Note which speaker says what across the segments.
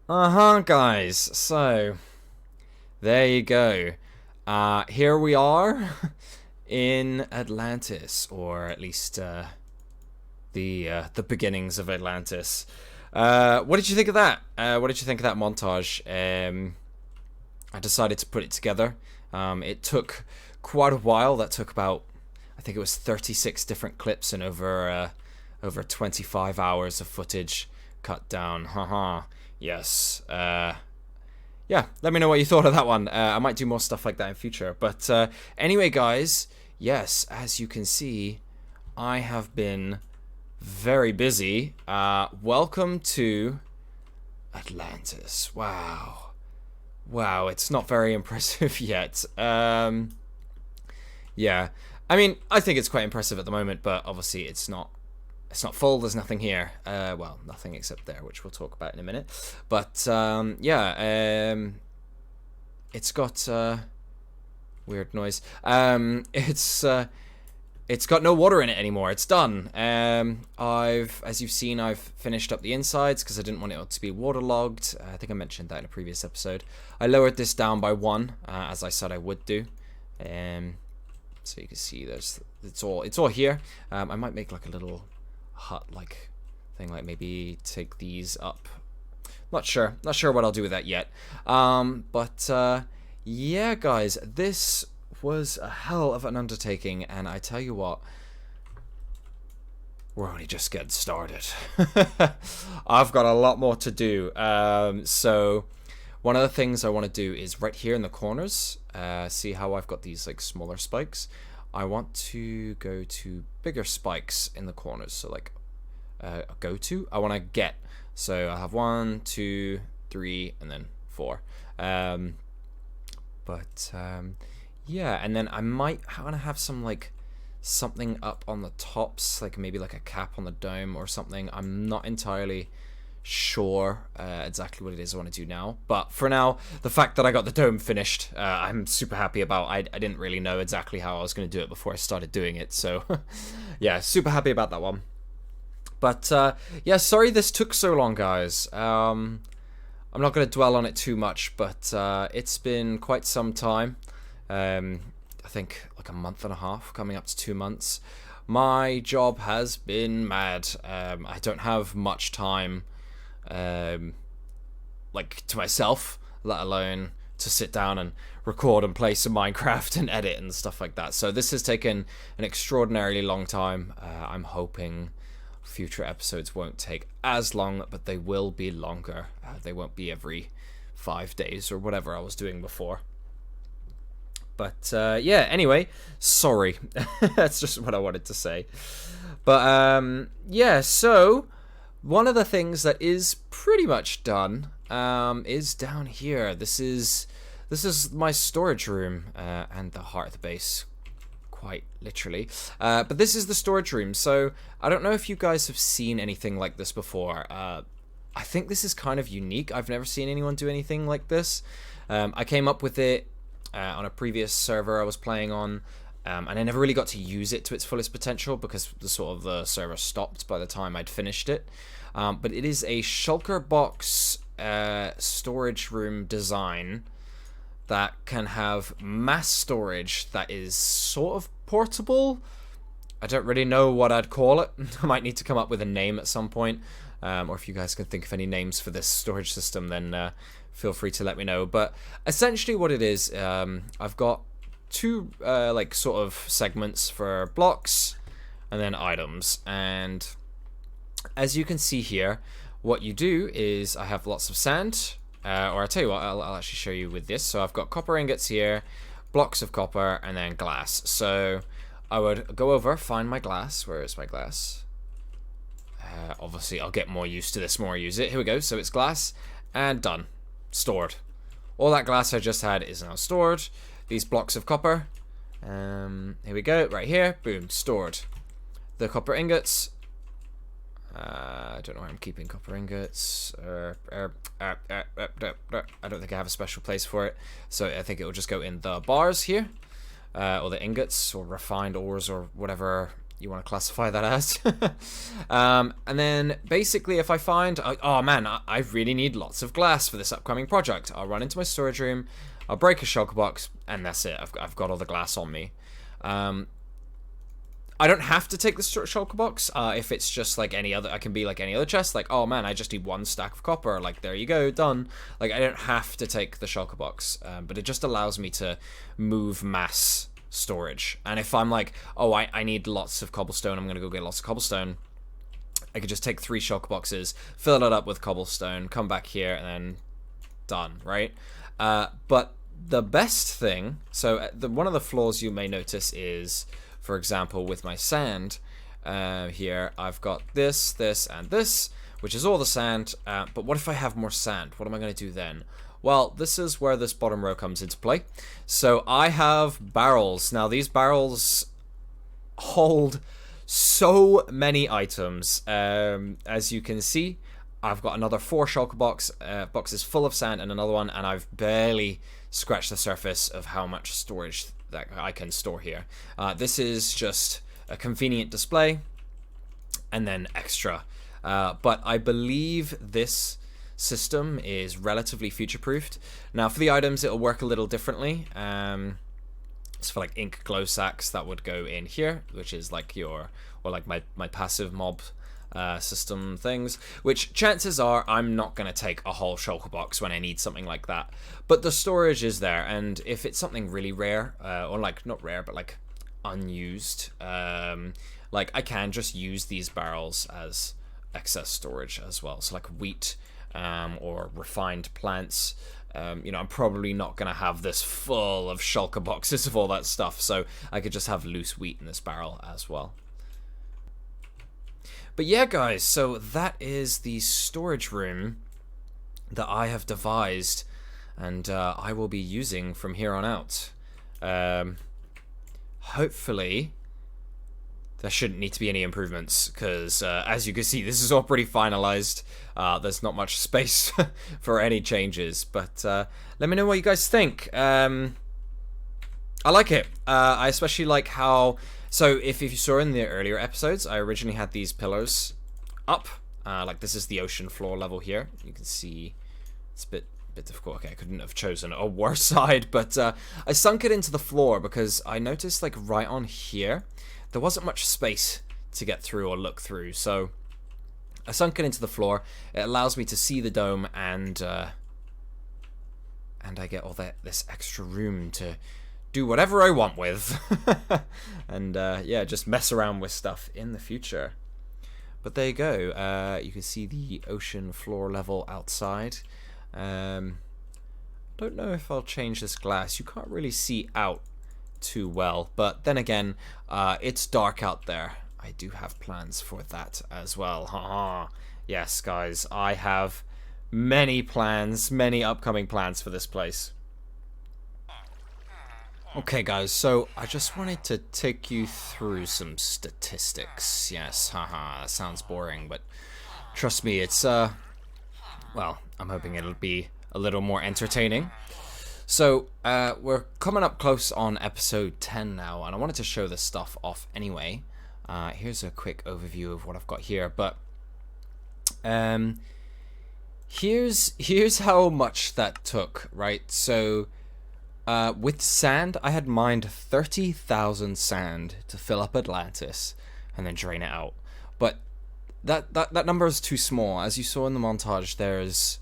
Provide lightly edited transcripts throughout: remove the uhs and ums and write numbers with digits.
Speaker 1: Guys. So, there you go. Here we are in Atlantis, or at least the beginnings of Atlantis. What did you think of that? What did you think of that montage? I decided to put it together. It took quite a while. That took about, I think it was 36 different clips and over 25 hours of footage cut down. Haha. Yes. Yeah, let me know what you thought of that one. I might do more stuff like that in future. But anyway, guys, yes, as you can see, I have been very busy. Welcome to Atlantis. Wow. Wow, it's not very impressive yet. Yeah. I mean, I think it's quite impressive at the moment, but obviously it's not full. There's nothing here. Well, nothing except there, which we'll talk about in a minute. But yeah, it's got weird noise. It's got no water in it anymore. It's done. As you've seen, I've finished up the insides because I didn't want it to be waterlogged. I think I mentioned that in a previous episode. I lowered this down by 1, as I said I would do. So you can see it's all here. I might make like a little hut like thing, like maybe take these up. Not sure what I'll do with that yet. But yeah, guys, this was a hell of an undertaking, and I tell you what, we're only just getting started. I've got a lot more to do. So one of the things I want to do is right here in the corners, see how I've got these like smaller spikes. I want to go to bigger spikes in the corners. So like I want to get. So I have 1, 2, 3, and then 4. Yeah, and then I might want to have some like something up on the tops, like maybe like a cap on the dome or something. I'm not entirely sure exactly what it is I want to do now, but for now, the fact that I got the dome finished, I'm super happy about. I didn't really know exactly how I was going to do it before I started doing it, so yeah, super happy about that one. But yeah, sorry this took so long, guys. I'm not going to dwell on it too much, but it's been quite some time. I think like a month and a half, coming up to 2 months. My job has been mad. I don't have much time like to myself, let alone to sit down and record and play some Minecraft and edit and stuff like that. So this has taken an extraordinarily long time. I'm hoping future episodes won't take as long, but they will be longer. They won't be every 5 days or whatever I was doing before. But yeah, anyway, sorry. That's just what I wanted to say. But yeah, so one of the things that is pretty much done is down here. This is my storage room and the heart of the base, quite literally. But this is the storage room. So I don't know if you guys have seen anything like this before. I think this is kind of unique. I've never seen anyone do anything like this. I came up with it on a previous server I was playing on, and I never really got to use it to its fullest potential because the server stopped by the time I'd finished it. But it is a shulker box storage room design that can have mass storage that is sort of portable. I don't really know what I'd call it. I might need to come up with a name at some point, or if you guys can think of any names for this storage system, then feel free to let me know. But essentially what it is, I've got 2 like sort of segments for blocks and then items, and as you can see here, what you do is I have lots of sand, or I'll tell you what, I'll actually show you with this. So I've got copper ingots here, blocks of copper, and then glass. So I would go over, find my glass. Where is my glass? Obviously I'll get more used to this the more I use it. Here we go. So it's glass, and done. Stored. All that glass I just had is now stored. These blocks of copper, here we go, right here, boom, stored. The copper ingots, I don't know where I'm keeping copper ingots. I don't think I have a special place for it, so I think it will just go in the bars here, or the ingots, or refined ores, or whatever you want to classify that as. And then basically if I find, oh man, I really need lots of glass for this upcoming project, I'll run into my storage room, I'll break a shulker box, and that's it. I've got all the glass on me. I don't have to take the shulker box. If it's just like any other, I can be like any other chest. Like, oh man, I just need 1 stack of copper. Like, there you go, done. Like, I don't have to take the shulker box, but it just allows me to move mass storage. And if I'm like, oh, I need lots of cobblestone, I'm gonna go get lots of cobblestone, I could just take 3 shulker boxes, fill it up with cobblestone, come back here, and then done, right? But the best thing, so one of the flaws you may notice is, for example, with my sand here, I've got this, this, and this, which is all the sand, but what if I have more sand? What am I going to do then? Well, this is where this bottom row comes into play. So I have barrels. Now, these barrels hold so many items. As you can see, I've got another 4 shulker boxes full of sand and another one, and I've barely scratched the surface of how much storage that I can store here. This is just a convenient display and then extra. But I believe this system is relatively future-proofed. Now for the items, it'll work a little differently. So for like ink glow sacks, that would go in here, which is like your, or like my passive mob system things, which chances are I'm not going to take a whole shulker box when I need something like that, but the storage is there, and if it's something really rare, or like not rare but like unused, like I can just use these barrels as excess storage as well. So like wheat or refined plants, you know, I'm probably not going to have this full of shulker boxes of all that stuff, so I could just have loose wheat in this barrel as well. But yeah, guys, so that is the storage room that I have devised, and I will be using from here on out. Hopefully, there shouldn't need to be any improvements, because as you can see, this is all pretty finalized. There's not much space for any changes, but let me know what you guys think. I like it. I especially like how... So if you saw in the earlier episodes, I originally had these pillars up. Like this is the ocean floor level here. You can see it's a bit difficult. Okay, I couldn't have chosen a worse side, but I sunk it into the floor because I noticed like right on here, there wasn't much space to get through or look through. So I sunk it into the floor. It allows me to see the dome, and I get all this extra room to do whatever I want with. And yeah, just mess around with stuff in the future. But there you go. You can see the ocean floor level outside. Don't know if I'll change this glass. You can't really see out too well, but then again, it's dark out there. I do have plans for that as well. Haha. Yes, guys, I have many plans, many upcoming plans for this place. Okay guys, so I just wanted to take you through some statistics. Yes, haha, that sounds boring, but trust me, it's, well, I'm hoping it'll be a little more entertaining. So, we're coming up close on episode 10 now, and I wanted to show this stuff off anyway. Here's a quick overview of what I've got here, but, here's how much that took, right? So, with sand, I had mined 30,000 sand to fill up Atlantis and then drain it out. But that number is too small. As you saw in the montage,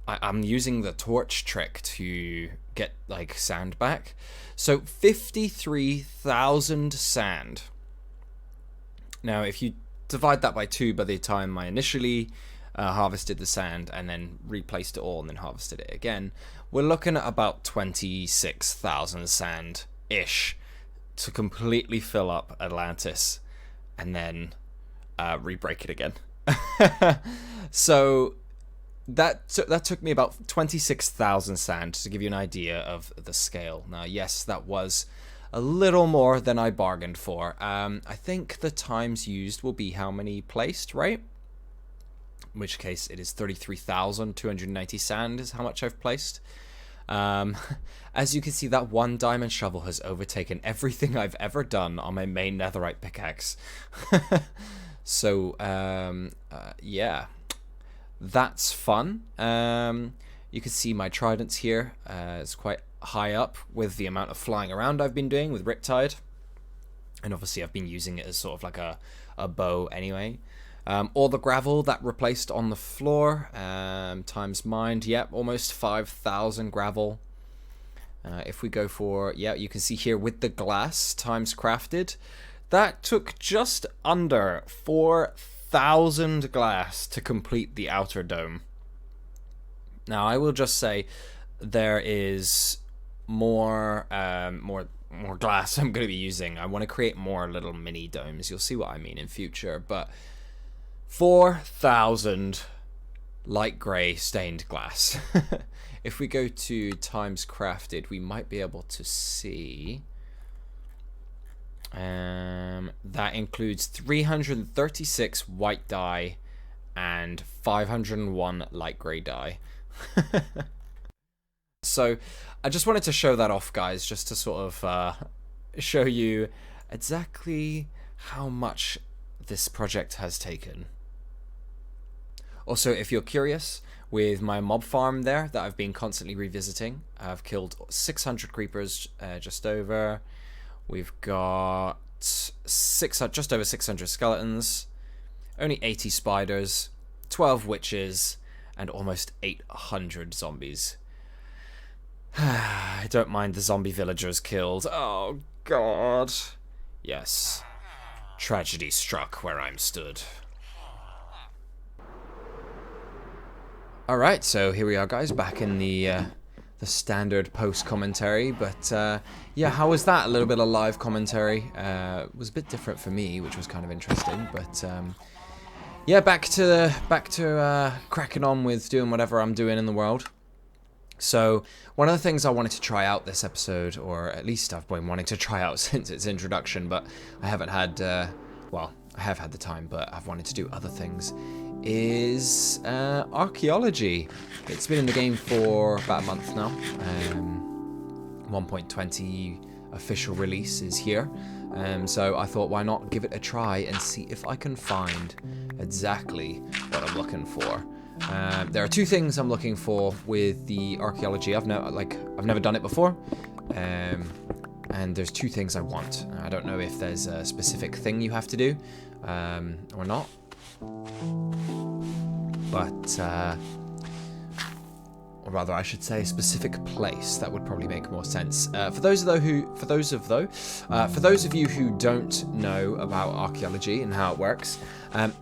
Speaker 1: I'm using the torch trick to get like sand back. So 53,000 sand. Now, if you divide that by 2 by the time I initially harvested the sand and then replaced it all and then harvested it again, we're looking at about 26,000 sand-ish to completely fill up Atlantis and then re-break it again. So that took me about 26,000 sand to give you an idea of the scale. Now, yes, that was a little more than I bargained for. I think the times used will be how many placed, right? In which case it is 33,290 sand is how much I've placed. As you can see, that one diamond shovel has overtaken everything I've ever done on my main netherite pickaxe. So, yeah, that's fun. You can see my tridents here. It's quite high up with the amount of flying around I've been doing with Riptide. And obviously I've been using it as sort of like a bow anyway. All the gravel that replaced on the floor, times mined, yep, almost 5,000 gravel. If we go for, yeah, you can see here with the glass times crafted, that took just under 4,000 glass to complete the outer dome. Now I will just say there is more glass I'm going to be using. I want to create more little mini domes. You'll see what I mean in future, but 4,000 light grey stained glass. If we go to times crafted, we might be able to see that includes 336 white dye and 501 light grey dye. So I just wanted to show that off, guys, just to sort of show you exactly how much this project has taken. Also, if you're curious, with my mob farm there that I've been constantly revisiting, I've killed 600 creepers, just over. We've got just over 600 skeletons, only 80 spiders, 12 witches, and almost 800 zombies. I don't mind the zombie villagers killed. Oh, God. Yes. Tragedy struck where I'm stood. Alright, so here we are, guys, back in the standard post commentary, but yeah, how was that? A little bit of live commentary. It was a bit different for me, which was kind of interesting, but yeah, back to cracking on with doing whatever I'm doing in the world. So one of the things I wanted to try out this episode, or at least I've been wanting to try out since its introduction, but I haven't had, well, I have had the time, but I've wanted to do other things, is archaeology. It's been in the game for about a month now. 1.20 official release is here. So I thought, why not give it a try and see if I can find exactly what I'm looking for. There are two things I'm looking for with the archaeology. I've never done it before, and there's two things I want. I don't know if there's a specific thing you have to do or not, but or rather, I should say a specific place. That would probably make more sense. For those of you who don't know about archaeology and how it works,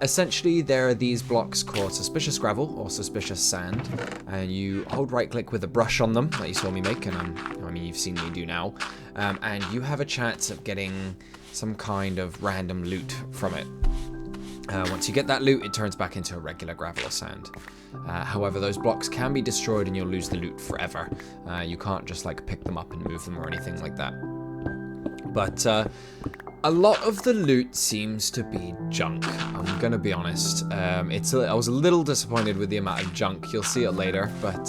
Speaker 1: essentially there are these blocks called suspicious gravel or suspicious sand, and you hold right-click with a brush on them that you saw me make, and I mean you've seen me do now, and you have a chance of getting some kind of random loot from it. Once you get that loot, it turns back into a regular gravel or sand. However, those blocks can be destroyed and you'll lose the loot forever. You can't just like pick them up and move them or anything like that. But a lot of the loot seems to be junk, I'm gonna be honest. I was a little disappointed with the amount of junk, you'll see it later, but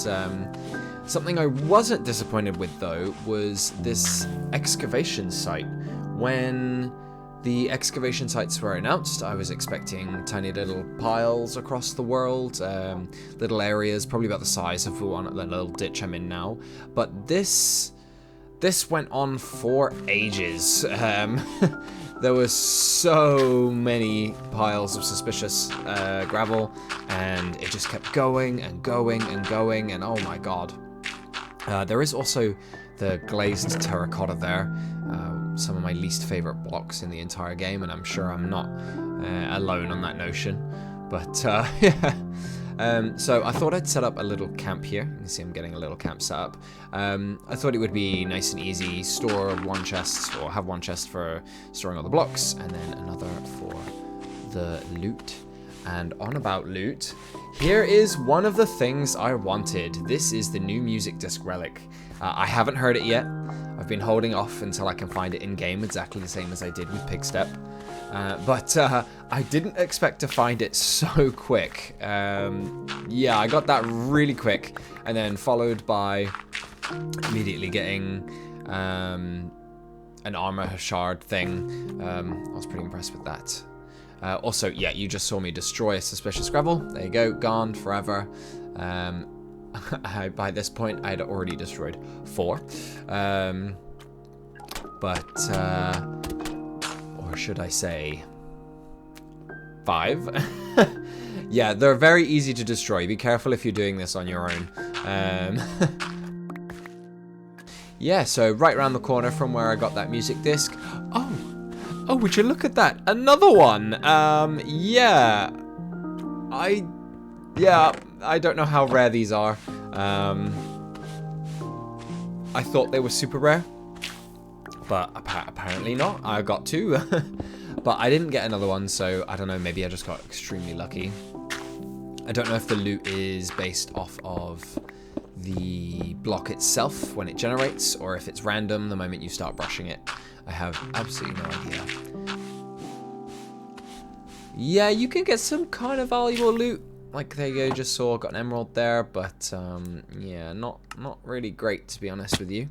Speaker 1: something I wasn't disappointed with though was this excavation site. When the excavation sites were announced, I was expecting tiny little piles across the world, little areas, probably about the size of the little ditch I'm in now. But this went on for ages. There were so many piles of suspicious gravel, and it just kept going and going and going, and oh my god. There is also the glazed terracotta there. Some of my least favorite blocks in the entire game, and I'm sure I'm not alone on that notion. But yeah, so I thought I'd set up a little camp here. You can see I'm getting a little camp set up. I thought it would be nice and easy. Store one chest, or have one chest for storing all the blocks, and then another for the loot. And on about loot, here is one of the things I wanted. This is the new music disc relic. I haven't heard it yet. I've been holding off until I can find it in-game, exactly the same as I did with Pigstep. But I didn't expect to find it so quick. Yeah, I got that really quick, and then followed by immediately getting an armor shard thing. I was pretty impressed with that. Also, yeah, you just saw me destroy a suspicious gravel. There you go, gone forever. By this point, I had already destroyed 4. Or should I say 5? Yeah, they're very easy to destroy. Be careful if you're doing this on your own. Yeah, so right around the corner from where I got that music disc. Oh, would you look at that? Another one. Yeah, I don't know how rare these are. I thought they were super rare, but apparently not. I got 2, but I didn't get another one, so I don't know. Maybe I just got extremely lucky. I don't know if the loot is based off of the block itself when it generates, or if it's random the moment you start brushing it. I have absolutely no idea. Yeah, you can get some kind of valuable loot. Like, there you go, just saw, got an emerald there, but yeah, not really great, to be honest with you.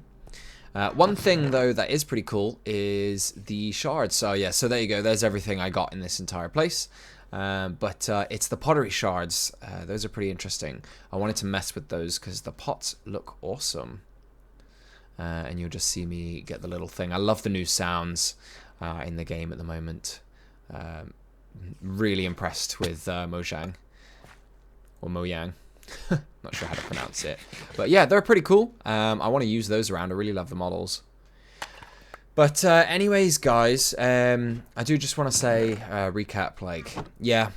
Speaker 1: One thing, though, that is pretty cool is the shards. So, yeah, so there you go, there's everything I got in this entire place. But it's the pottery shards. Those are pretty interesting. I wanted to mess with those because the pots look awesome. And you'll just see me get the little thing. I love the new sounds in the game at the moment. Really impressed with Mojang. Or Mojang. Not sure how to pronounce it. But yeah, they're pretty cool. I want to use those around. I really love the models. But anyways, guys, I do just want to say, recap, like, yeah,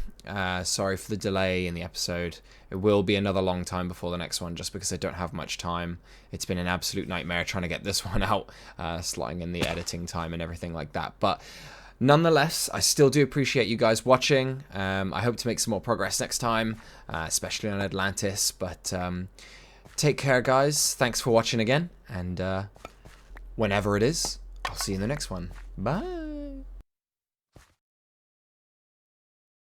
Speaker 1: sorry for the delay in the episode. It will be another long time before the next one, just because I don't have much time. It's been an absolute nightmare trying to get this one out, slotting in the editing time and everything like that. But nonetheless, I still do appreciate you guys watching. I hope to make some more progress next time, especially on Atlantis. But take care, guys. Thanks for watching again. And whenever it is, I'll see you in the next one. Bye.